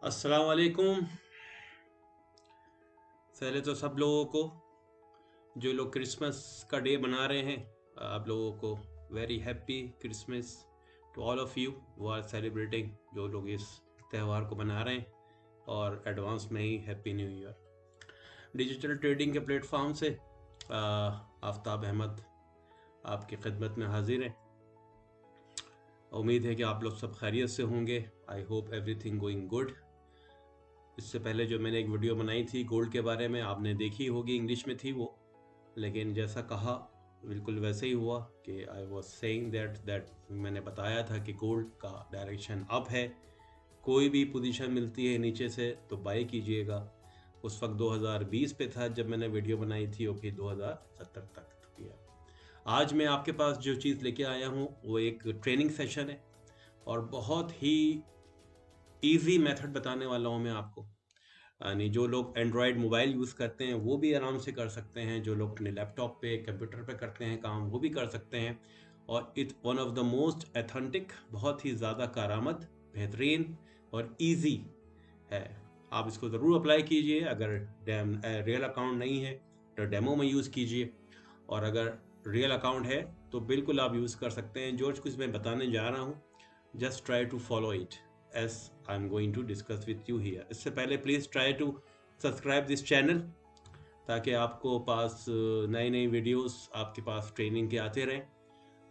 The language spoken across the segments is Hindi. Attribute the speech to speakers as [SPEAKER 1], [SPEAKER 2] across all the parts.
[SPEAKER 1] अस्सलाम वालेकुम। पहले तो सब लोगों को जो लोग क्रिसमस का डे बना रहे हैं, आप लोगों को very happy Christmas to all of you who are celebrating, जो लोग इस त्यौहार को मना रहे हैं, और एडवांस में ही happy new year. Digital trading के प्लेटफॉर्म से आफ्ताब अहमद आपकी खिदमत में हाजिर है। उम्मीद है कि आप लोग सब खैरियत से होंगे। I hope everything going good. इससे पहले जो मैंने एक वीडियो बनाई थी गोल्ड के बारे में, आपने देखी होगी, इंग्लिश में थी वो, लेकिन जैसा कहा बिल्कुल वैसे ही हुआ कि आई वॉज सेइंग दैट मैंने बताया था कि गोल्ड का डायरेक्शन अप है। कोई भी पोजीशन मिलती है नीचे से तो बाय कीजिएगा। उस वक्त 2020 पे था जब मैंने वीडियो बनाई थी, और फिर 2070 तक किया। आज मैं आपके पास जो चीज़ लेके आया हूँ वो एक ट्रेनिंग सेशन है, और बहुत ही ईजी मेथड बताने वाला हूँ मैं आपको। यानी जो लोग एंड्रॉयड मोबाइल यूज़ करते हैं वो भी आराम से कर सकते हैं, जो लोग अपने लैपटॉप पे कंप्यूटर पे करते हैं काम वो भी कर सकते हैं। और it's one of the most authentic, बहुत ही ज़्यादा कारआमद, बेहतरीन और इजी है। आप इसको ज़रूर अप्लाई कीजिए। अगर रियल अकाउंट नहीं है तो डेमो में यूज़ कीजिए, और अगर रियल अकाउंट है तो बिल्कुल आप यूज़ कर सकते हैं। जो कुछ मैं बताने जा रहा हूँ, just try to follow it as I'm going to discuss with you here. इससे पहले please try to subscribe this channel, ताकि आपको पास नई नई वीडियोस आपके पास ट्रेनिंग के आते रहें।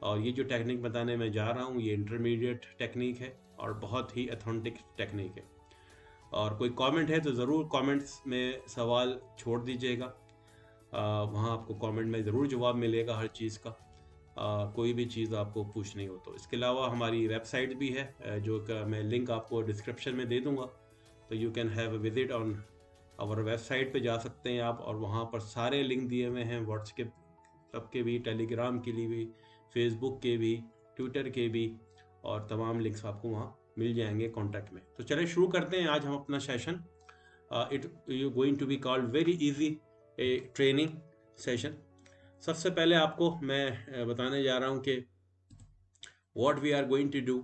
[SPEAKER 1] और ये जो टेक्निक बताने मैं जा रहा हूँ ये इंटरमीडिएट टेक्निक है और बहुत ही अथेंटिक टेक्निक है। और कोई कमेंट है तो ज़रूर कमेंट्स में सवाल छोड़ दीजिएगा, वहाँ आपको कमेंट में ज़रूर जवाब मिलेगा हर चीज़ का। कोई भी चीज़ आपको पूछनी हो तो। इसके अलावा हमारी वेबसाइट भी है, जो का मैं लिंक आपको डिस्क्रिप्शन में दे दूंगा, तो you can have a visit on our website पे जा सकते हैं आप, और वहाँ पर सारे लिंक दिए हुए हैं, व्हाट्सएप के भी, टेलीग्राम के लिए भी, फेसबुक के भी, ट्विटर के भी, और तमाम लिंक्स आपको वहाँ मिल जाएंगे कॉन्टैक्ट में। तो चलिए शुरू करते हैं आज हम अपना session. It you going to be called very easy a training session. सबसे पहले आपको मैं बताने जा रहा हूँ कि what we are going to do.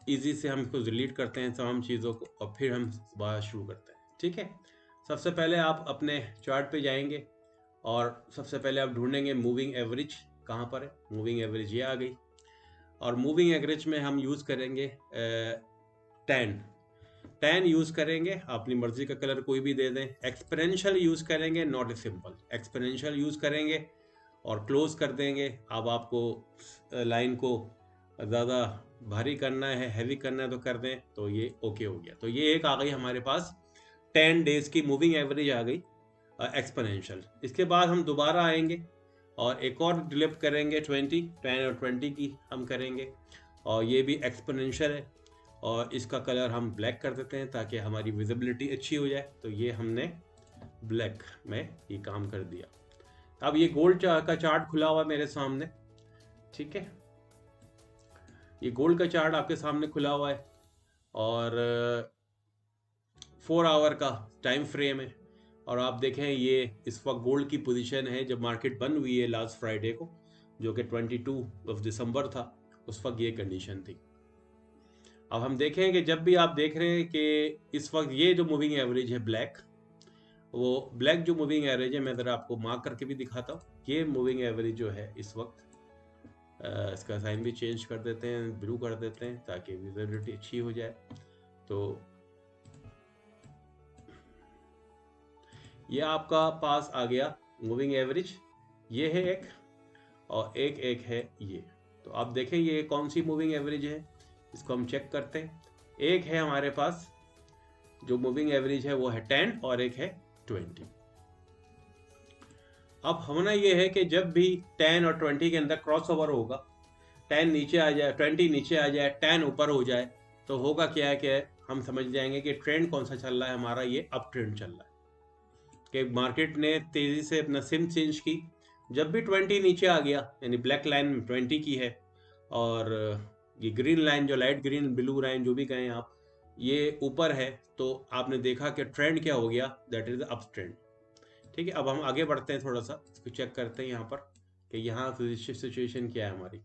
[SPEAKER 1] Easy से हम इसको डिलीट करते हैं तमाम चीज़ों को, और फिर हम बात शुरू करते हैं, ठीक है। सबसे पहले आप अपने चार्ट पे जाएंगे, और सबसे पहले आप ढूंढेंगे मूविंग एवरेज कहाँ पर है। मूविंग एवरेज ये आ गई, और मूविंग एवरेज में हम यूज़ करेंगे 10 यूज़ करेंगे। अपनी मर्जी का कलर कोई भी दे दें। एक्सपोनेंशियल यूज़ करेंगे, not a simple. Exponential use करेंगे और क्लोज कर देंगे। अब आपको लाइन को ज़्यादा भारी करना है, हैवी करना है तो कर दें, तो ये ओके हो गया। तो ये एक आ गई हमारे पास 10 डेज की मूविंग एवरेज आ गई एक्सपोनेंशियल। इसके बाद हम दोबारा आएंगे और एक और डिलीट करेंगे 10 और 20 की हम करेंगे, और ये भी एक्सपोनेंशियल है, और इसका कलर हम ब्लैक कर देते हैं ताकि हमारी विजिबिलिटी अच्छी हो जाए। तो ये हमने ब्लैक में ये काम कर दिया। अब ये गोल्ड का चार्ट खुला हुआ मेरे सामने, ठीक है। ये गोल्ड का चार्ट आपके सामने खुला हुआ है, और 4 आवर का टाइम फ्रेम है। और आप देखें ये इस वक्त गोल्ड की पोजीशन है जब मार्केट बंद हुई है लास्ट फ्राइडे को, जो कि 22 दिसंबर था, उस वक्त ये कंडीशन थी। अब हम देखें कि जब भी आप देख रहे हैं कि इस वक्त ये जो मूविंग एवरेज है ब्लैक, वो ब्लैक जो मूविंग एवरेज है, मैं ज़रा आपको मार्क करके भी दिखाता हूँ। ये मूविंग एवरेज जो है इस वक्त, इसका साइन भी चेंज कर देते हैं, ब्लू कर देते हैं ताकि विजिबिलिटी अच्छी हो जाए। तो ये आपका पास आ गया मूविंग एवरेज, ये है एक, और एक है ये। तो आप देखें ये कौन सी मूविंग एवरेज है, इसको हम चेक करते हैं। एक है हमारे पास जो मूविंग एवरेज है वो है 10, और एक है 20। अब होना ये है कि जब भी 10 और 20 के अंदर क्रॉस ओवर होगा, 10 नीचे आ जाए, 20 नीचे आ जाए, 10 ऊपर हो जाए, तो होगा क्या है कि हम समझ जाएंगे कि ट्रेंड कौन सा चल रहा है हमारा, ये अप ट्रेंड चल रहा है, कि मार्केट ने तेजी से अपना सिम चेंज की। जब भी 20 नीचे आ गया, यानी ब्लैक लाइन 20 की है, और ये ग्रीन लाइन जो लाइट ग्रीन ब्लू लाइन जो भी कहें आप, ये ऊपर है, तो आपने देखा कि ट्रेंड क्या हो गया, दैट इज अप ट्रेंड, ठीक है। अब हम आगे बढ़ते हैं, थोड़ा सा इसको चेक करते हैं यहाँ पर कि यहाँ सिचुएशन क्या है हमारी।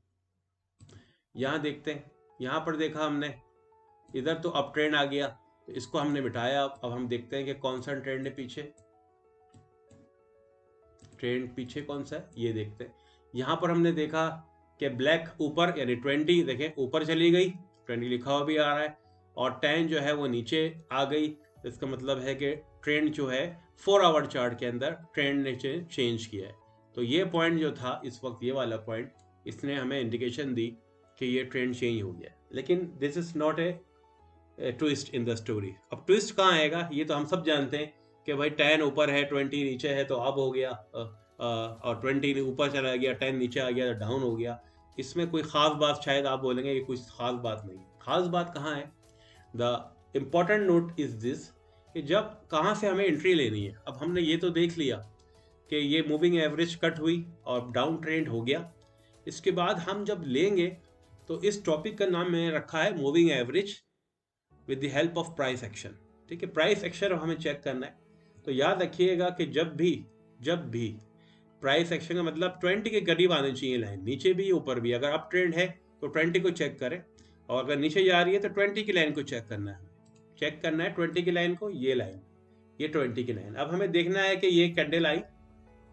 [SPEAKER 1] यहाँ देखते हैं, यहाँ पर देखा हमने इधर तो अप ट्रेंड आ गया, इसको हमने मिटाया। अब हम देखते हैं कि कौन सा ट्रेंड है पीछे। ट्रेंड पीछे कौन सा है ये देखते हैं। यहाँ पर हमने देखा कि ब्लैक ऊपर यानी 20 देखें ऊपर चली गई, 20 लिखा हुआ भी आ रहा है, और 10 जो है वो नीचे आ गई। इसका मतलब है कि ट्रेंड जो है 4 आवर चार्ट के अंदर ट्रेंड ने चेंज किया है। तो ये पॉइंट जो था इस वक्त, ये वाला पॉइंट, इसने हमें इंडिकेशन दी कि ये ट्रेंड चेंज हो गया। लेकिन this is not a twist in the story. अब ट्विस्ट कहाँ आएगा, ये तो हम सब जानते हैं कि भाई 10 ऊपर है 20 नीचे है तो अप हो गया, और 20 ऊपर चला गया 10 नीचे आ गया तो डाउन हो गया। इसमें कोई ख़ास बात, शायद आप बोलेंगे कि कोई ख़ास बात नहीं। ख़ास बात कहाँ है? The important note is this कि जब कहाँ से हमें एंट्री लेनी है। अब हमने ये तो देख लिया कि ये मूविंग एवरेज कट हुई और डाउन ट्रेंड हो गया। इसके बाद हम जब लेंगे तो इस टॉपिक का नाम मैंने रखा है moving average with the help of price action. ठीक है, प्राइस एक्शन हमें चेक करना है। तो याद रखिएगा कि जब भी प्राइस एक्शन का मतलब 20 के करीब आनी चाहिए लाइन, नीचे भी ऊपर भी। अगर अप ट्रेंड है तो 20 को चेक करें, और अगर नीचे जा रही है तो 20 की लाइन को चेक करना है। चेक करना है 20 की लाइन को, ये लाइन, ये 20 की लाइन। अब हमें देखना है कि ये कैंडल आई,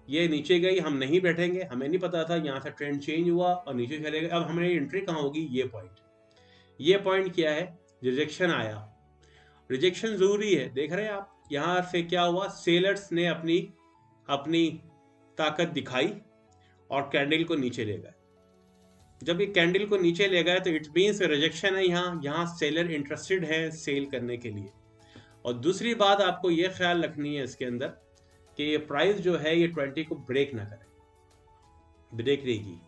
[SPEAKER 1] ये नीचे गई, हम नहीं बैठेंगे, हमें नहीं पता था, यहाँ से ट्रेंड चेंज हुआ और नीचे चले गए। अब हमें एंट्री कहाँ होगी? ये पॉइंट क्या है? रिजेक्शन आया। रिजेक्शन जरूरी है, देख रहे हैं आप यहाँ से क्या हुआ, सेलर्स ने अपनी ताकत दिखाई और कैंडल को नीचे ले गए। जब ये कैंडल को नीचे ले गए तो इट मीन्स रिजेक्शन है, यहाँ सेलर इंटरेस्टेड है सेल करने के लिए। और दूसरी बात आपको ये ख्याल रखनी है इसके अंदर कि ये प्राइस जो है ये 20 को ब्रेक ना करे, ब्रेक नहीं की।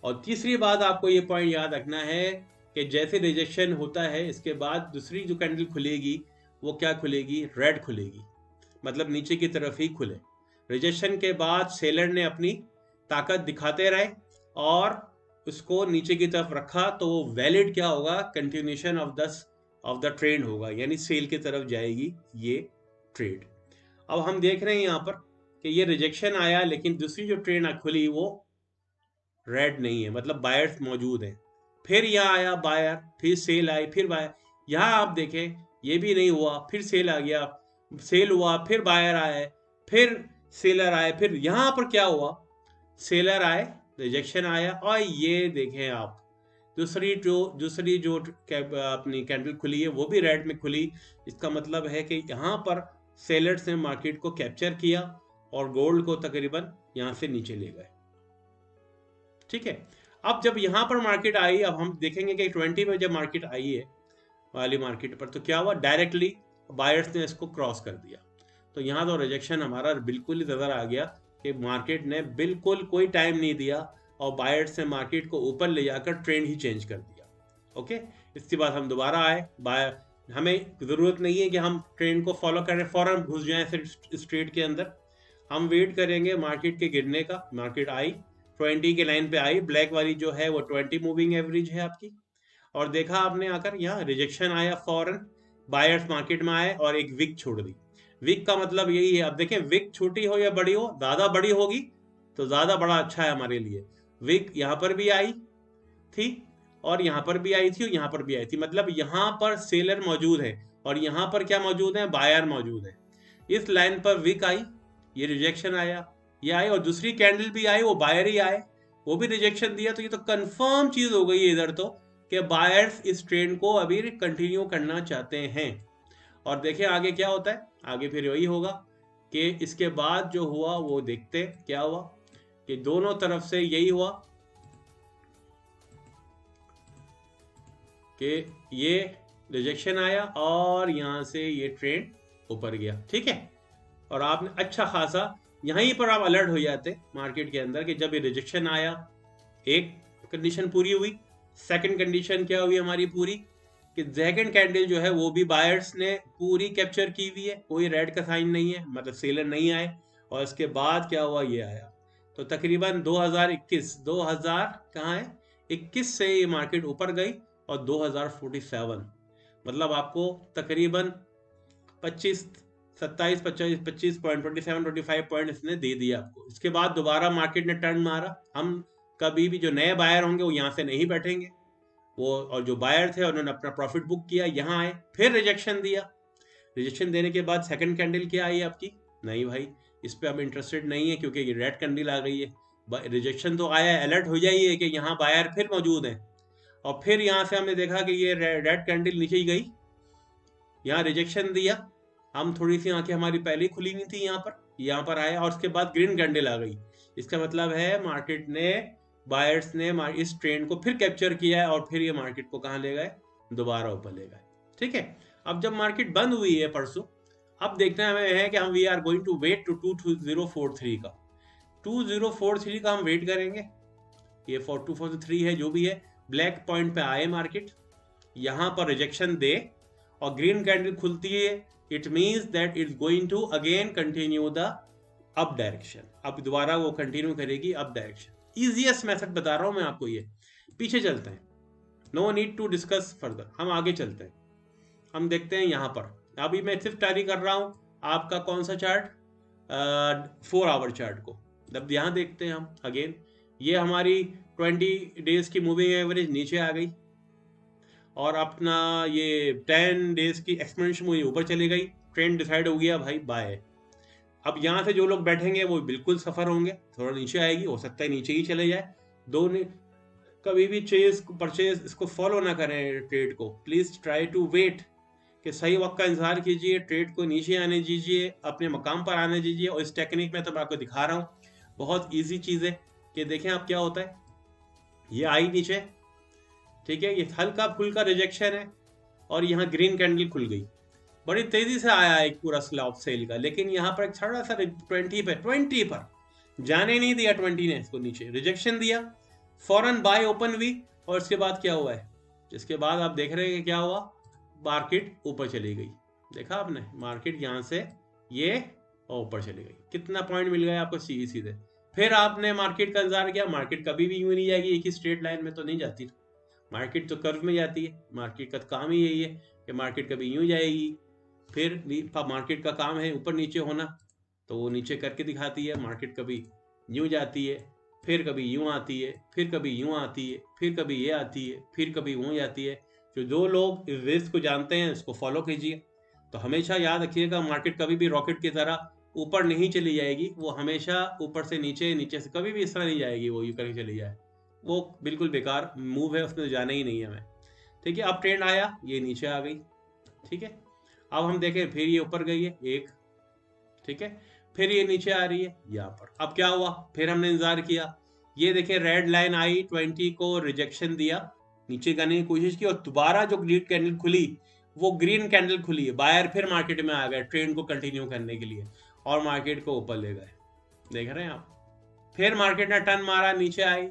[SPEAKER 1] और तीसरी बात आपको ये पॉइंट याद रखना है कि जैसे रिजेक्शन होता है इसके बाद दूसरी जो कैंडल खुलेगी वो क्या खुलेगी? रेड खुलेगी, मतलब नीचे की तरफ ही खुले। रिजेक्शन के बाद सेलर ने अपनी ताकत दिखाते रहे और उसको नीचे की तरफ रखा, तो वो वैलिड क्या होगा? कंटिन्यूशन ऑफ द ट्रेंड होगा, यानी सेल की तरफ जाएगी ये ट्रेड। अब हम देख रहे हैं यहाँ पर कि ये रिजेक्शन आया, लेकिन दूसरी जो ट्रेंड खुली वो रेड नहीं है, मतलब बायर्स मौजूद हैं। फिर यहाँ आया बायर, फिर सेल आई, फिर बायर। यहाँ आप देखें ये भी नहीं हुआ, फिर सेल आ गया, सेल हुआ, फिर बायर आए, फिर सेलर आए, फिर यहाँ पर क्या हुआ? सेलर आए, रिजेक्शन आया, और ये देखें आप दूसरी जो अपनी कैंडल खुली है वो भी रेड में खुली। इसका मतलब है कि यहाँ पर सेलर्स ने मार्केट को कैप्चर किया और गोल्ड को तकरीबन यहाँ से नीचे ले गए। ठीक है, अब जब यहाँ पर मार्केट आई, अब हम देखेंगे कि 20 में जब मार्केट आई है वाली मार्केट पर, तो क्या हुआ? डायरेक्टली बायर्स ने इसको क्रॉस कर दिया। तो यहाँ तो रिजेक्शन हमारा बिल्कुल ही नजर आ गया कि मार्केट ने बिल्कुल कोई टाइम नहीं दिया और बायर्स ने मार्केट को ऊपर ले जाकर ट्रेंड ही चेंज कर दिया। ओके, इसके बाद हम दोबारा आए, बायर, हमें ज़रूरत नहीं है कि हम ट्रेंड को फॉलो करें, फौरन घुस जाएं इस ट्रेड के अंदर। हम वेट करेंगे मार्केट के गिरने का। मार्केट आई, 20 के लाइन पे आई, ब्लैक वाली जो है वो 20 मूविंग एवरेज है आपकी, और देखा आपने आकर यहाँ रिजेक्शन आया, फौरन बायर्स मार्केट में आए और एक विक छोड़ दी। विक का मतलब यही है, अब देखें विक छोटी हो या बड़ी हो, ज़्यादा बड़ी होगी तो ज़्यादा बड़ा अच्छा है हमारे लिए। विक यहाँ पर भी आई थी और यहाँ पर भी आई थी और यहाँ पर भी आई थी, मतलब यहाँ पर सेलर मौजूद है और यहाँ पर क्या मौजूद है? बायर मौजूद है। इस लाइन पर विक आई, ये रिजेक्शन आया, ये आई, और दूसरी कैंडल भी आई, वो बायर ही आए, वो भी रिजेक्शन दिया। तो ये तो कंफर्म चीज हो गई है इधर तो कि बायर्स इस ट्रेंड को अभी कंटिन्यू करना चाहते हैं। और देखें आगे क्या होता है, आगे फिर वही होगा कि इसके बाद जो हुआ वो देखते क्या हुआ कि दोनों तरफ से यही हुआ कि ये रिजेक्शन आया और यहाँ से ये ट्रेंड ऊपर गया। ठीक है, और आपने अच्छा खासा यहीं पर आप अलर्ट हो जाते मार्केट के अंदर कि जब ये रिजेक्शन आया, एक कंडीशन पूरी हुई। सेकंड कंडीशन क्या हुई हमारी पूरी कि सेकंड कैंडल जो है वो भी बायर्स ने पूरी कैप्चर की हुई है, कोई रेड का साइन नहीं है, मतलब सेलर नहीं आए। और इसके बाद क्या हुआ? ये आया। तो तकरीबन 2000 कहाँ है, 21 से ये मार्केट ऊपर गई और 2047, मतलब आपको तकरीबन 25 पॉइंट 25 पॉइंट इसने दे दिया आपको। इसके बाद दोबारा मार्केट ने टर्न मारा। हम कभी भी जो नए बायर होंगे वो यहाँ से नहीं बैठेंगे, वो और जो बायर थे उन्होंने अपना प्रॉफिट बुक किया, यहाँ आए, फिर रिजेक्शन दिया, रिजेक्शन देने के बाद सेकंड कैंडल क्या आई आपकी? नहीं भाई, इस पे हम इंटरेस्टेड नहीं है क्योंकि ये रेड कैंडल आ गई है। रिजेक्शन तो आया है, अलर्ट हो जाइए कि यहाँ बायर फिर मौजूद है। और फिर यहाँ से हमने देखा कि ये रेड कैंडल नीचे ही गई, यहाँ रिजेक्शन दिया, हम थोड़ी सी आंखें हमारी पहले ही खुली हुई थी, यहाँ पर आया और उसके बाद ग्रीन कैंडल आ गई। इसका मतलब है मार्केट ने, बायर्स ने इस ट्रेंड को फिर कैप्चर किया है और फिर ये मार्केट को कहाँ ले गए? दोबारा ऊपर ले गए। ठीक है, अब जब मार्केट बंद हुई है परसों, अब देखना हमें है कि हम we are going to wait to 2043 का, 2043 का हम वेट करेंगे। ये 4243 है, जो भी है, ब्लैक पॉइंट पे आए मार्केट, यहाँ पर रिजेक्शन दे और ग्रीन कैंडल खुलती है, it means that it's going to again continue the up direction. अब दोबारा वो कंटिन्यू करेगी अप डायरेक्शन। इजीएस्ट मेथड बता रहा हूं मैं आपको ये। पीछे चलते हैं, no need to discuss further, हम आगे चलते हैं। हम देखते हैं यहाँ पर, अभी मैं सिर्फ टैली कर रहा हूँ आपका कौन सा चार्ट, 4 आवर चार्ट को। अब यहाँ देखते हैं हम अगेन, ये हमारी 20 डेज की मूविंग एवरेज नीचे आ गई और अपना ये 10 डेज की एक्सपेंशन मूवी ऊपर चली गई, ट्रेंड डिसाइड हो गया भाई बाय। अब यहाँ से जो लोग बैठेंगे वो बिल्कुल सफर होंगे, थोड़ा नीचे आएगी, हो सकता है नीचे ही चले जाए। दो ने कभी भी चेज परचेज इसको फॉलो ना करें ट्रेड को, प्लीज ट्राई टू वेट, कि सही वक्त का इंतजार कीजिए, ट्रेड को नीचे आने दीजिए, अपने मकाम पर आने दीजिए। और इस टेक्निक में तो मैं आपको दिखा रहा हूँ, बहुत ईजी चीज़ है कि देखें आप क्या होता है। ये आई नीचे, ठीक है, ये हल्का फुल्का रिजेक्शन है और यहाँ ग्रीन कैंडल खुल गई, बड़ी तेजी से आया एक पूरा स्लॉप सेल का, लेकिन यहाँ पर एक थोड़ा सा 20 पर जाने नहीं दिया, 20 ने इसको नीचे रिजेक्शन दिया, फौरन बाय ओपन हुई। और इसके बाद क्या हुआ है? इसके बाद आप देख रहे हैं क्या हुआ, मार्केट ऊपर चली गई। देखा आपने, मार्केट यहाँ से ये ऊपर चली गई, कितना पॉइंट मिल गया आपको? सीधे। फिर आपने मार्केट का इंतजार किया, मार्केट कभी भी यूं नहीं जाएगी, एक ही स्ट्रेट लाइन में तो नहीं जाती, मार्केट तो कर्व में जाती है। मार्केट का काम ही यही है कि मार्केट कभी यूं जाएगी, फिर मार्केट का काम है ऊपर नीचे होना, तो वो नीचे करके दिखाती है। मार्केट कभी यूं जाती है, फिर कभी यूं आती है, फिर कभी यूं आती है, फिर कभी ये आती है, फिर कभी वो जाती है। जो लोग इस वेव को जानते हैं इसको फॉलो कीजिए। तो हमेशा याद रखिएगा, मार्केट कभी भी रॉकेट की तरह ऊपर नहीं चली जाएगी, वो हमेशा ऊपर से नीचे, नीचे से कभी भी इस तरह नहीं जाएगी, वो यूं करके चली जाए, वो बिल्कुल बेकार मूव है, उसमें जाना ही नहीं है हमें। ठीक है, अब ट्रेंड आया, ये नीचे आ गई। ठीक है, अब हम देखें, फिर ये ऊपर गई है एक, ठीक है, फिर ये नीचे आ रही है यहाँ पर। अब क्या हुआ, फिर हमने इंतजार किया, ये देखें रेड लाइन आई, 20 को रिजेक्शन दिया, नीचे जाने की कोशिश की, और दोबारा जो ग्रीन कैंडल खुली वो ग्रीन कैंडल खुली है, बायर फिर मार्केट में आ गए ट्रेंड को कंटिन्यू करने के लिए और मार्केट को ऊपर ले गए। देख रहे हैं आप, फिर मार्केट ने टर्न मारा, नीचे आई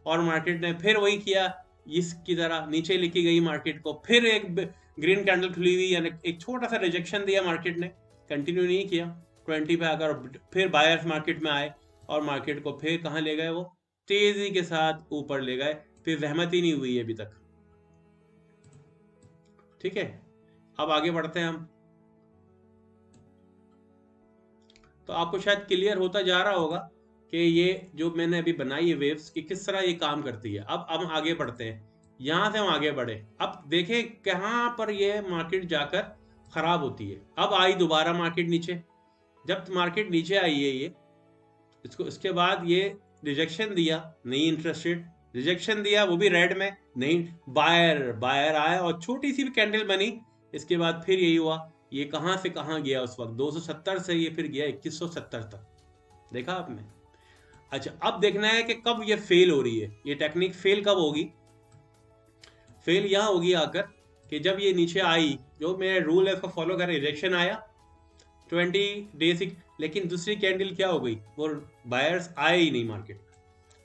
[SPEAKER 1] और मार्केट ने फिर वही किया, इसकी तरह नीचे लेके गई मार्केट को, फिर एक ग्रीन कैंडल खुली हुई, यानी एक छोटा सा रिजेक्शन दिया मार्केट ने, कंटिन्यू नहीं किया 20 पे आकर, फिर बायर्स मार्केट में आए और मार्केट को फिर कहाँ ले गए, वो तेजी के साथ ऊपर ले गए, फिर रहमत ही नहीं हुई है अभी तक। ठीक है, अब आगे बढ़ते हैं हम। तो आपको शायद क्लियर होता जा रहा होगा कि ये जो मैंने अभी बनाई है वेव्स की, किस तरह ये काम करती है। अब हम आगे बढ़ते हैं, यहां से हम आगे बढ़े, अब देखें कहां पर ये मार्केट जाकर खराब होती है। अब आई दोबारा मार्केट नीचे, जब मार्केट नीचे आई है ये, इसको इसके बाद ये रिजेक्शन दिया, नहीं इंटरेस्टेड, रिजेक्शन दिया वो भी रेड में, नहीं, बायर आया और छोटी सी भी कैंडल बनी। इसके बाद फिर यही हुआ, ये कहां से कहां गया, उस वक्त 270 से ये फिर गया 2170 तक, देखा आपने। अच्छा, अब देखना है कि कब ये फेल हो रही है, ये टेक्निक फेल कब होगी। फेल यहां होगी आकर कि जब ये नीचे आई, जो मेरा रूल है उसको फॉलो करें, रिजेक्शन आया 20 डेज, लेकिन दूसरी कैंडल क्या हो गई, वो बायर्स आए ही नहीं मार्केट।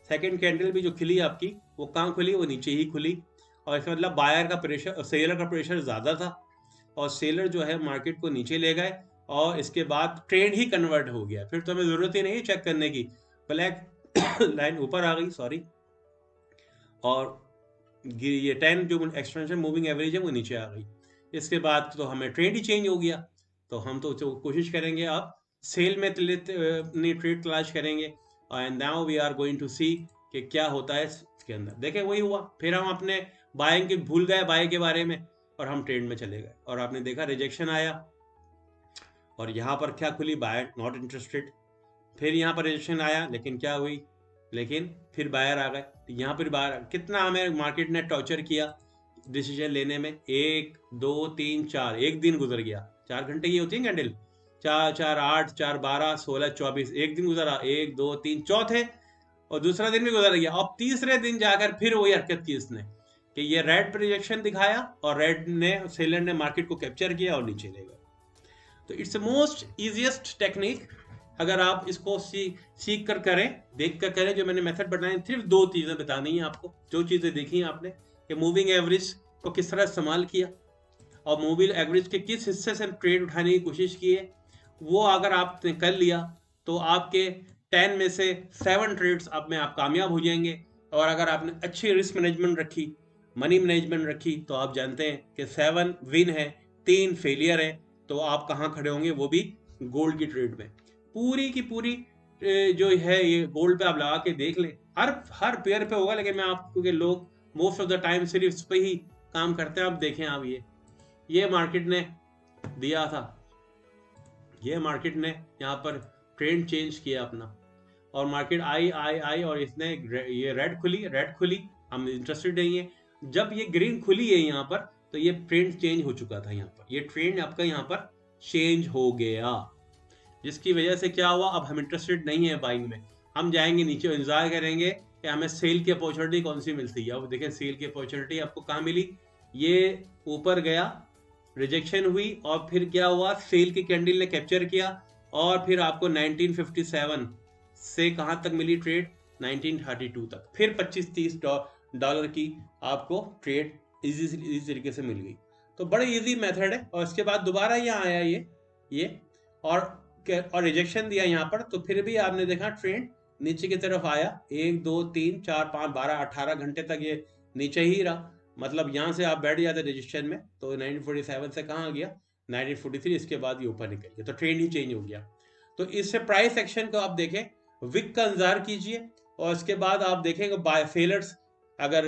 [SPEAKER 1] सेकंड कैंडल भी जो खुली आपकी, वो कहाँ खुली, वो नीचे ही खुली, और इसका मतलब बायर का प्रेशर, सेलर का प्रेशर ज़्यादा था और सेलर जो है मार्केट को नीचे ले गए और इसके बाद ट्रेंड ही कन्वर्ट हो गया। फिर तो हमें ज़रूरत ही नहीं चेक करने की, ब्लैक लाइन ऊपर आ गई, सॉरी, और ये 10 जो एक्सटेंशन मूविंग एवरेज है वो नीचे आ गई। इसके बाद तो हमें ट्रेंड ही चेंज हो गया, तो हम तो कोशिश करेंगे अब सेल में ट्रेड तलाश करेंगे, and now we are going to see कि क्या होता है इसके अंदर। देखें वही हुआ, फिर हम अपने बाइंग के भूल गए, बाय के बारे में, और हम ट्रेंड में चले गए और आपने देखा रिजेक्शन आया, और यहाँ पर क्या खुली, बायर नॉट इंटरेस्टेड। फिर यहाँ पर रिजेक्शन आया, लेकिन क्या हुई, लेकिन फिर बायर आ गए। यहाँ पर बायर, कितना हमें मार्केट ने टॉर्चर किया डिसीजन लेने में, 1 2 3 4, एक दिन गुजर गया। 4 घंटे की होती है कैंडल, 4 4 8 4 12 16 24, एक दिन गुजरा, 1 2 3 चौथे, और दूसरा दिन भी गुजर गया। अब तीसरे दिन जाकर फिर वही हरकत की इसने कि ये रेड पर रिजेक्शन दिखाया और रेड ने, सेलर ने मार्केट को कैप्चर किया और नीचे ले गया। तो इट्स मोस्ट इजिएस्ट टेक्निक, अगर आप इसको सीख कर करें, देख कर करें, जो मैंने मेथड बताए, सिर्फ 2 चीजें बतानी है आपको। जो चीजें देखी हैं आपने कि मूविंग एवरेज को किस तरह इस्तेमाल किया और मूविंग एवरेज के किस हिस्से से ट्रेड उठाने की कोशिश की है, वो अगर आपने कर लिया तो आपके 10 में से 7 ट्रेड्स आप में आप कामयाब हो जाएंगे। और अगर आपने अच्छी रिस्क मैनेजमेंट रखी, मनी मैनेजमेंट रखी, तो आप जानते हैं कि 7 विन है, 3 फेलियर है, तो आप कहाँ खड़े होंगे, वो भी गोल्ड की ट्रेड में। पूरी की पूरी जो है ये गोल्ड पे आप लगा के देख लें, हर पेयर पे होगा, लेकिन मैं आपको के लोग मोस्ट ऑफ द टाइम सिर्फ इस पे ही काम करते हैं। आप देखें, आप ये मार्केट ने दिया था, ये मार्केट ने यहाँ पर ट्रेंड चेंज किया अपना, और मार्केट आई आई आई और इसने ये रेड खुली, हम इंटरेस्टेड नहीं है। जब ये ग्रीन खुली है यहाँ पर, तो ये ट्रेंड चेंज हो चुका था। यहाँ पर ये ट्रेंड आपका यहाँ पर चेंज हो गया, जिसकी वजह से क्या हुआ, अब हम इंटरेस्टेड नहीं है बाइंग में, हम जाएंगे नीचे, इंतजार करेंगे कि हमें सेल की अपॉर्चुनिटी कौन सी मिलती है। अब देखें सेल की अपॉर्चुनिटी आपको कहाँ मिली, ये ऊपर गया, रिजेक्शन हुई, और फिर क्या हुआ, सेल की कैंडल ने कैप्चर किया, और फिर आपको 1957 से कहाँ तक मिली ट्रेड, 1932 तक, फिर 25-30 डॉलर की आपको ट्रेड इजी तरीके से मिल गई। तो बड़े इजी मेथड है। और इसके बाद दोबारा यहाँ आया ये और रिजेक्शन दिया यहाँ पर, तो फिर भी आपने देखा ट्रेंड नीचे की तरफ आया, 1 2 3 4 5 12 18 घंटे तक ये नीचे ही रहा। मतलब यहाँ से आप बैठ जाते रजिस्ट्रेशन में, तो 1947 से कहाँ गया, 1943, इसके बाद ये ऊपर निकल गया, तो ट्रेंड ही चेंज हो गया। तो इससे प्राइस एक्शन को आप देखें, विक का इंतजार कीजिए, और इसके बाद आप देखेंगे बाय सेलर्स, अगर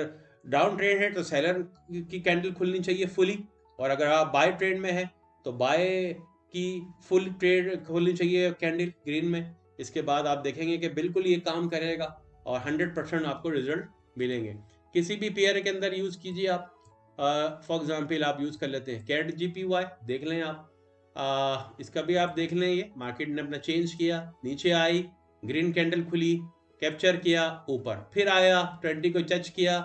[SPEAKER 1] डाउन ट्रेंड है तो सेलर की कैंडल खुलनी चाहिए फुली, और अगर आप बाय ट्रेंड में है तो बाय की फुल ट्रेड खुलनी चाहिए कैंडल ग्रीन में। इसके बाद आप देखेंगे कि बिल्कुल ये काम करेगा और 100% आपको रिजल्ट मिलेंगे। किसी भी पेयर के अंदर यूज कीजिए आप, फॉर एग्जांपल आप यूज कर लेते हैं कैट जीपीवाई, देख लें आप, इसका भी आप देख लें, ये मार्केट ने अपना चेंज किया, नीचे आई, ग्रीन कैंडल खुली, कैप्चर किया ऊपर, फिर आया 20 को टच किया,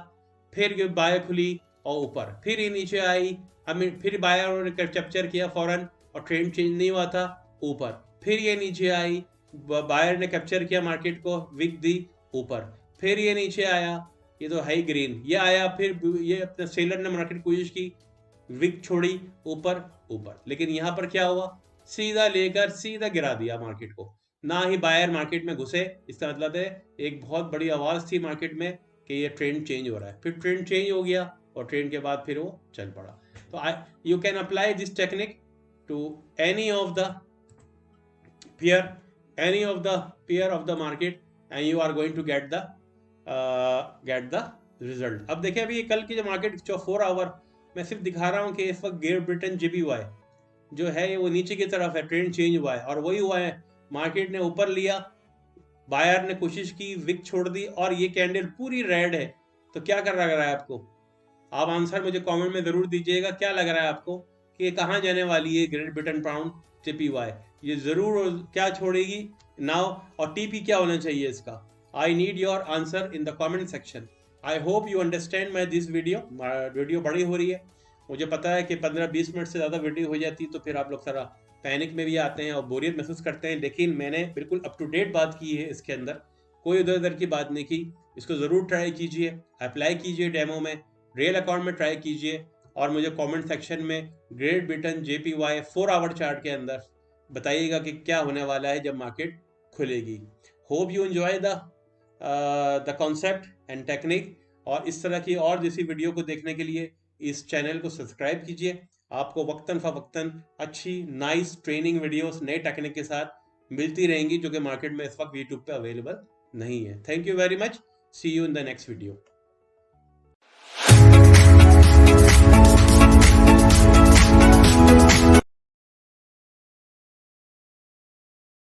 [SPEAKER 1] फिर बाय खुली और ऊपर, फिर ये नीचे आई, हमें फिर बायर ने कैप्चर किया फौरन और ट्रेंड चेंज नहीं हुआ था ऊपर, फिर ये नीचे आई, बायर ने कैप्चर किया मार्केट को, विक दी ऊपर, फिर ये नीचे आया, ये तो हाई ग्रीन, ये आया, फिर ये अपने सेलर ने मार्केट कोशिश की, विक छोड़ी ऊपर, लेकिन यहाँ पर क्या हुआ, सीधा लेकर सीधा गिरा दिया मार्केट को, ना ही बायर मार्केट में घुसे। इसका मतलब है एक बहुत बड़ी आवाज थी मार्केट में कि ये ट्रेंड चेंज हो रहा है, फिर ट्रेंड चेंज हो गया और ट्रेंड के बाद फिर वो चल पड़ा। तो you can apply this technique to any of the pair of the market and you are going to get the result। अब देखिए, अभी कल की जो मार्केट जो 4 आवर मैं सिर्फ दिखा रहा हूँ कि इस वक्त ग्रेट ब्रिटेन JPY जो है वो नीचे की तरफ है, ट्रेंड चेंज हुआ है, और वही हुआ है, मार्केट ने ऊपर लिया, बायर ने कोशिश की, विक छोड़ दी, और ये कैंडल पूरी रेड है। तो क्या कर रहा है आपको, आप आंसर मुझे कमेंट में जरूर दीजिएगा, क्या लग रहा है आपको कि कहाँ जाने वाली है ग्रेट ब्रिटेन पाउंड JPY, ये जरूर क्या छोड़ेगी नाउ, और टीपी क्या होना चाहिए इसका। I need your answer in the comment section. I hope you understand my this video बड़ी हो रही है, मुझे पता है कि 15-20 मिनट से ज़्यादा वीडियो हो जाती है तो फिर आप लोग सारा पैनिक में भी आते हैं और बोरियत महसूस करते हैं, लेकिन मैंने बिल्कुल अप टू डेट बात की है इसके अंदर, कोई इधर उधर की बात नहीं की। इसको ज़रूर ट्राई कीजिए, अप्लाई कीजिए डेमो में, रियल अकाउंट में ट्राई कीजिए, और मुझे कमेंट सेक्शन में great Britain JPY 4 our chart के अंदर बताइएगा कि क्या होने वाला है जब मार्केट खुलेगी। Hope you enjoy the concept and technique, और इस तरह की और जैसी वीडियो को देखने के लिए इस चैनल को सब्सक्राइब कीजिए। आपको वक्तन फ़वक्तन अच्छी नाइस ट्रेनिंग वीडियोस नए टेक्निक के साथ मिलती रहेंगी, जो कि मार्केट में इस वक्त यूट्यूब पे अवेलेबल नहीं है। Thank you very much, see you in the next video.